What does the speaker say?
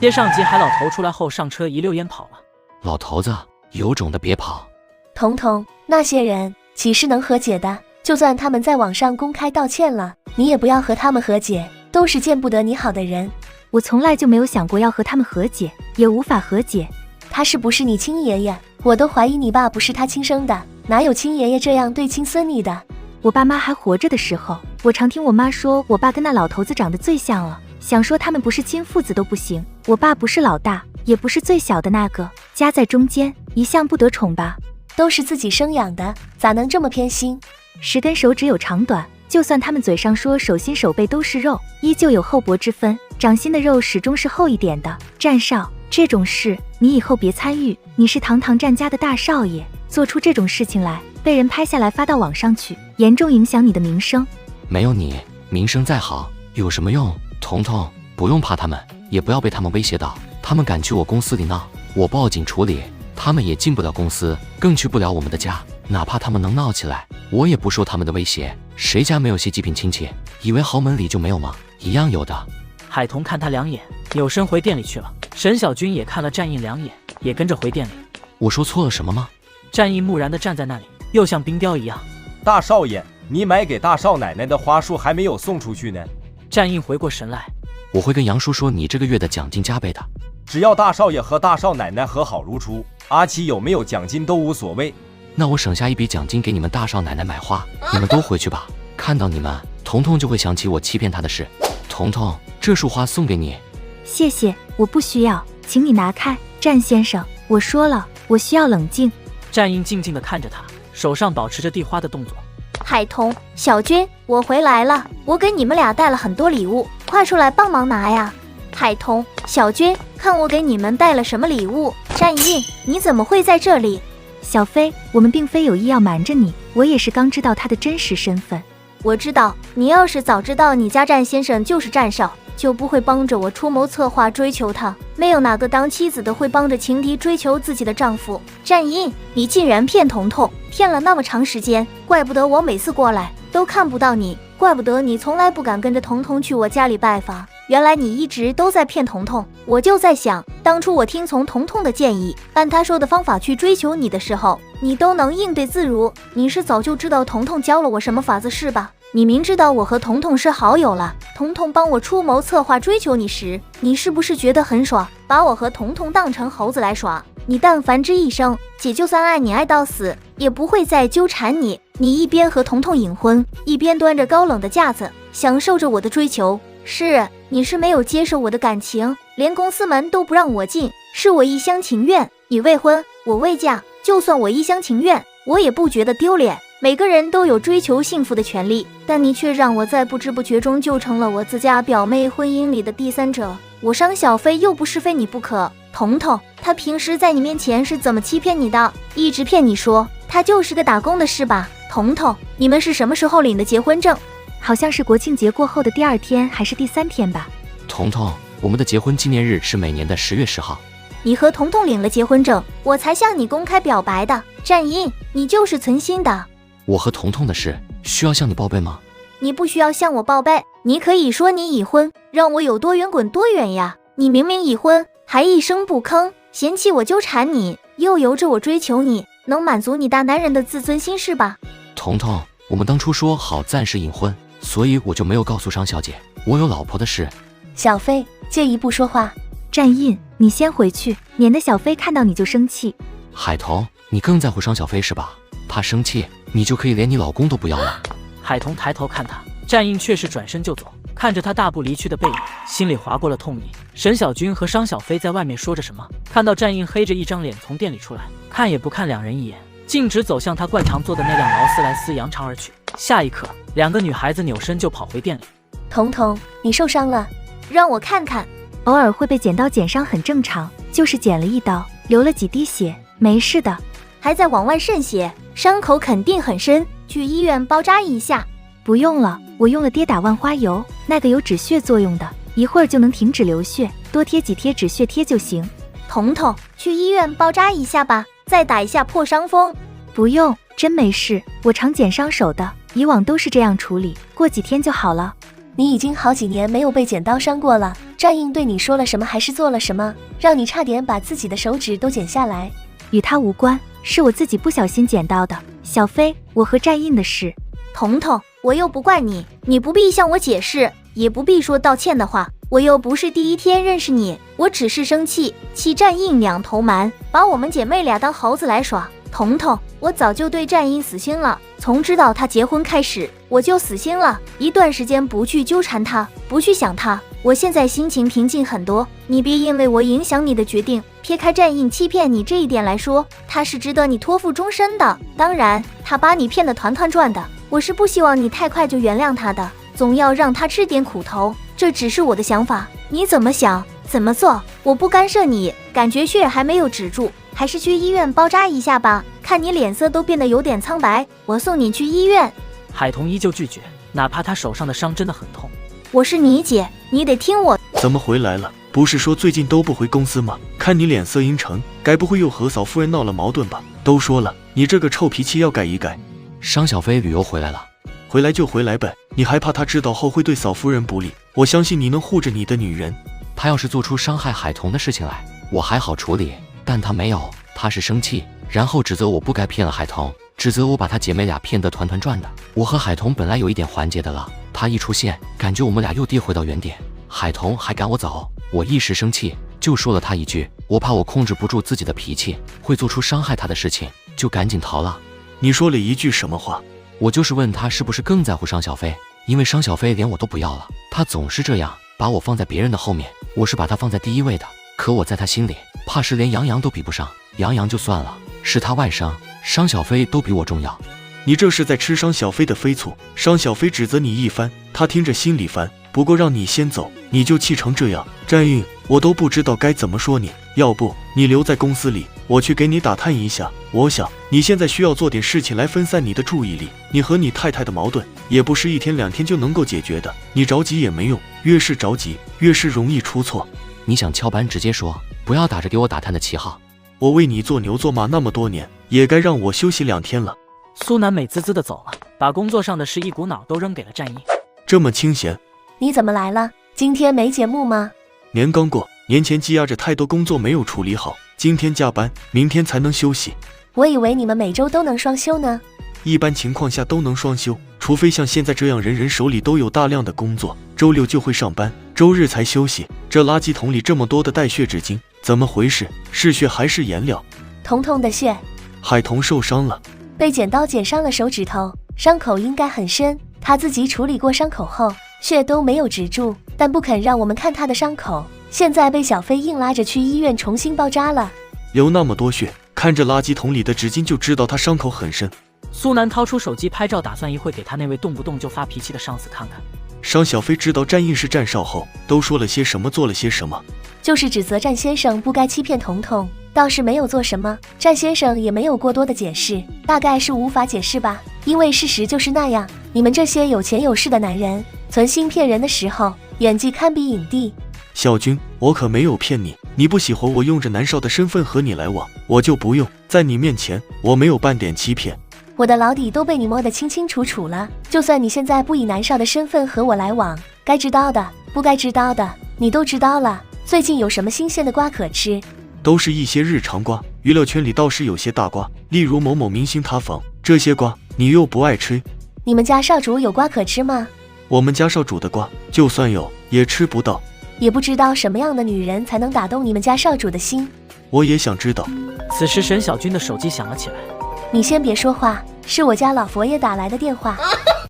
接上集海老头出来后上车一溜烟跑了。老头子，有种的别跑！彤彤，那些人岂是能和解的？就算他们在网上公开道歉了，你也不要和他们和解，都是见不得你好的人。我从来就没有想过要和他们和解，也无法和解。他是不是你亲爷爷？我都怀疑你爸不是他亲生的，哪有亲爷爷这样对亲孙女的？我爸妈还活着的时候，我常听我妈说我爸跟那老头子长得最像了，想说他们不是亲父子都不行。我爸不是老大，也不是最小的那个，夹在中间，一向不得宠吧。都是自己生养的，咋能这么偏心？10根手指有长短，就算他们嘴上说手心手背都是肉，依旧有厚薄之分，掌心的肉始终是厚一点的。战少，这种事你以后别参与，你是堂堂战家的大少爷，做出这种事情来，被人拍下来发到网上去，严重影响你的名声。没有你，名声再好有什么用？彤彤，不用怕他们，也不要被他们威胁到。他们敢去我公司里闹，我报警处理，他们也进不了公司，更去不了我们的家。哪怕他们能闹起来，我也不受他们的威胁。谁家没有些极品亲戚？以为豪门里就没有吗？一样有的。海童看他两眼，扭身回店里去了。沈小军也看了战印两眼，也跟着回店里。我说错了什么吗？战印木然地站在那里，又像冰雕一样。大少爷，你买给大少奶奶的花束还没有送出去呢。战印回过神来，我会跟杨叔说你这个月的奖金加倍的。只要大少爷和大少奶奶和好如初，阿七有没有奖金都无所谓。那我省下一笔奖金给你们大少奶奶买花，你们都回去吧。看到你们，彤彤就会想起我欺骗她的事。彤彤，这束花送给你。谢谢，我不需要，请你拿开。战先生，我说了，我需要冷静。战英静静地看着他，手上保持着递花的动作。海童、小军，我回来了，我给你们俩带了很多礼物，快出来帮忙拿呀！海童、小军，看我给你们带了什么礼物。战印，你怎么会在这里？小飞，我们并非有意要瞒着你，我也是刚知道他的真实身份。我知道，你要是早知道你家战先生就是战少，就不会帮着我出谋策划追求他。没有哪个当妻子的会帮着情敌追求自己的丈夫。战印，你竟然骗彤彤，骗了那么长时间，怪不得我每次过来都看不到你，怪不得你从来不敢跟着彤彤去我家里拜访。原来你一直都在骗彤彤。我就在想，当初我听从彤彤的建议，按他说的方法去追求你的时候，你都能应对自如。你是早就知道彤彤教了我什么法子是吧？你明知道我和彤彤是好友了，彤彤帮我出谋策划追求你时，你是不是觉得很爽，把我和彤彤当成猴子来耍？你但凡这一生，姐就算爱你爱到死，也不会再纠缠你。你一边和彤彤隐婚，一边端着高冷的架子，享受着我的追求。你是没有接受我的感情，连公司门都不让我进，是我一厢情愿。你未婚，我未嫁，就算我一厢情愿，我也不觉得丢脸。每个人都有追求幸福的权利，但你却让我在不知不觉中就成了我自家表妹婚姻里的第三者。我伤小飞又不是非你不可。彤彤，他平时在你面前是怎么欺骗你的？一直骗你说他就是个打工的是吧？彤彤，你们是什么时候领的结婚证？好像是国庆节过后的第2天还是第3天吧。彤彤，我们的结婚纪念日是每年的10月10号。你和彤彤领了结婚证，我才向你公开表白的。战印，你就是存心的。我和彤彤的事需要向你报备吗？你不需要向我报备，你可以说你已婚，让我有多远滚多远呀。你明明已婚，还一声不吭，嫌弃我纠缠你，又由着我追求你，能满足你大男人的自尊心是吧？彤彤，我们当初说好暂时隐婚，所以我就没有告诉商小姐我有老婆的事。小飞，借一步说话。战印，你先回去，免得小飞看到你就生气。海童，你更在乎商小飞是吧？他生气，你就可以连你老公都不要了。海童抬头看他，战印却是转身就走，看着他大步离去的背影，心里划过了痛意。沈小军和商小飞在外面说着什么，看到战印黑着一张脸从店里出来，看也不看两人一眼，径直走向他惯常坐的那辆劳斯莱斯，扬长而去。下一刻，两个女孩子扭身就跑回店里。彤彤，你受伤了？让我看看。偶尔会被剪刀剪伤很正常，就是剪了一刀，流了几滴血，没事的。还在往外渗血，伤口肯定很深，去医院包扎一下。不用了，我用了跌打万花油，那个有止血作用的，一会儿就能停止流血，多贴几贴止血贴就行。彤彤，去医院包扎一下吧，再打一下破伤风。不用，真没事，我常剪伤手的，以往都是这样处理，过几天就好了。你已经好几年没有被剪刀伤过了，战印对你说了什么，还是做了什么，让你差点把自己的手指都剪下来？与他无关，是我自己不小心捡到的。小飞，我和战印的事。彤彤，我又不怪你，你不必向我解释，也不必说道歉的话。我又不是第一天认识你，我只是生气，气战印两头蛮，把我们姐妹俩当猴子来耍。彤彤，我早就对战印死心了，从知道他结婚开始，我就死心了。一段时间不去纠缠他，不去想他，我现在心情平静很多。你别因为我影响你的决定，撇开战印欺骗你这一点来说，他是值得你托付终身的。当然，他把你骗得团团转的，我是不希望你太快就原谅他的，总要让他吃点苦头。这只是我的想法，你怎么想怎么做，我不干涉你。感觉血还没有止住，还是去医院包扎一下吧，看你脸色都变得有点苍白，我送你去医院。海童依旧拒绝，哪怕他手上的伤真的很痛。我是你姐，你得听我。怎么回来了？不是说最近都不回公司吗？看你脸色阴沉，该不会又和嫂夫人闹了矛盾吧？都说了，你这个臭脾气要改一改。商小飞旅游回来了，回来就回来呗，你还怕他知道后会对嫂夫人不利？我相信你能护着你的女人。他要是做出伤害海童的事情来，我还好处理，但他没有，他是生气，然后指责我不该骗了海童，指责我把他姐妹俩骗得团团转的。我和海童本来有一点缓解的了，他一出现，感觉我们俩又跌回到原点。海童还赶我走，我一时生气，就说了他一句，我怕我控制不住自己的脾气，会做出伤害他的事情，就赶紧逃了。你说了一句什么话？我就是问他是不是更在乎商小飞，因为商小飞连我都不要了，他总是这样把我放在别人的后面，我是把他放在第一位的，可我在他心里怕是连杨洋都比不上，杨洋就算了，是他外甥，商小飞都比我重要。你这是在吃商小飞的飞醋。商小飞指责你一番，他听着心里烦，不过让你先走，你就气成这样。战运，我都不知道该怎么说你，要不你留在公司里，我去给你打探一下。我想你现在需要做点事情来分散你的注意力，你和你太太的矛盾也不是一天两天就能够解决的，你着急也没用，越是着急越是容易出错。你想翘班直接说，不要打着给我打探的旗号。我为你做牛做马那么多年，也该让我休息2天了。苏南美滋滋地走了，把工作上的事一股脑都扔给了战印。这么清闲，你怎么来了？今天没节目吗？年刚过，年前积压着太多工作没有处理好，今天加班，明天才能休息。我以为你们每周都能双休呢。一般情况下都能双休，除非像现在这样人人手里都有大量的工作，周6就会上班，周日才休息。这垃圾桶里这么多的带血纸巾，怎么回事？是血还是颜料？彤彤的血。海童受伤了，被剪刀剪伤了手指头，伤口应该很深。他自己处理过伤口后，血都没有止住，但不肯让我们看他的伤口，现在被小飞硬拉着去医院重新包扎了。流那么多血，看着垃圾桶里的纸巾就知道他伤口很深。苏南掏出手机拍照，打算一会给他那位动不动就发脾气的上司看看。商小飞知道战印是战少后，都说了些什么，做了些什么，就是指责战先生不该欺骗彤彤，倒是没有做什么。战先生也没有过多的解释，大概是无法解释吧，因为事实就是那样。你们这些有钱有势的男人，存心骗人的时候，演技堪比影帝。小军，我可没有骗你，你不喜欢我用着南少的身份和你来往，我就不用。在你面前，我没有半点欺骗。我的老底都被你摸得清清楚楚了，就算你现在不以南少的身份和我来往，该知道的不该知道的你都知道了。最近有什么新鲜的瓜可吃？都是一些日常瓜，娱乐圈里倒是有些大瓜，例如某某明星塌房，这些瓜你又不爱吃。你们家少主有瓜可吃吗？我们家少主的瓜就算有也吃不到。也不知道什么样的女人才能打动你们家少主的心。我也想知道。此时沈小军的手机响了起来。你先别说话，是我家老佛爷打来的电话。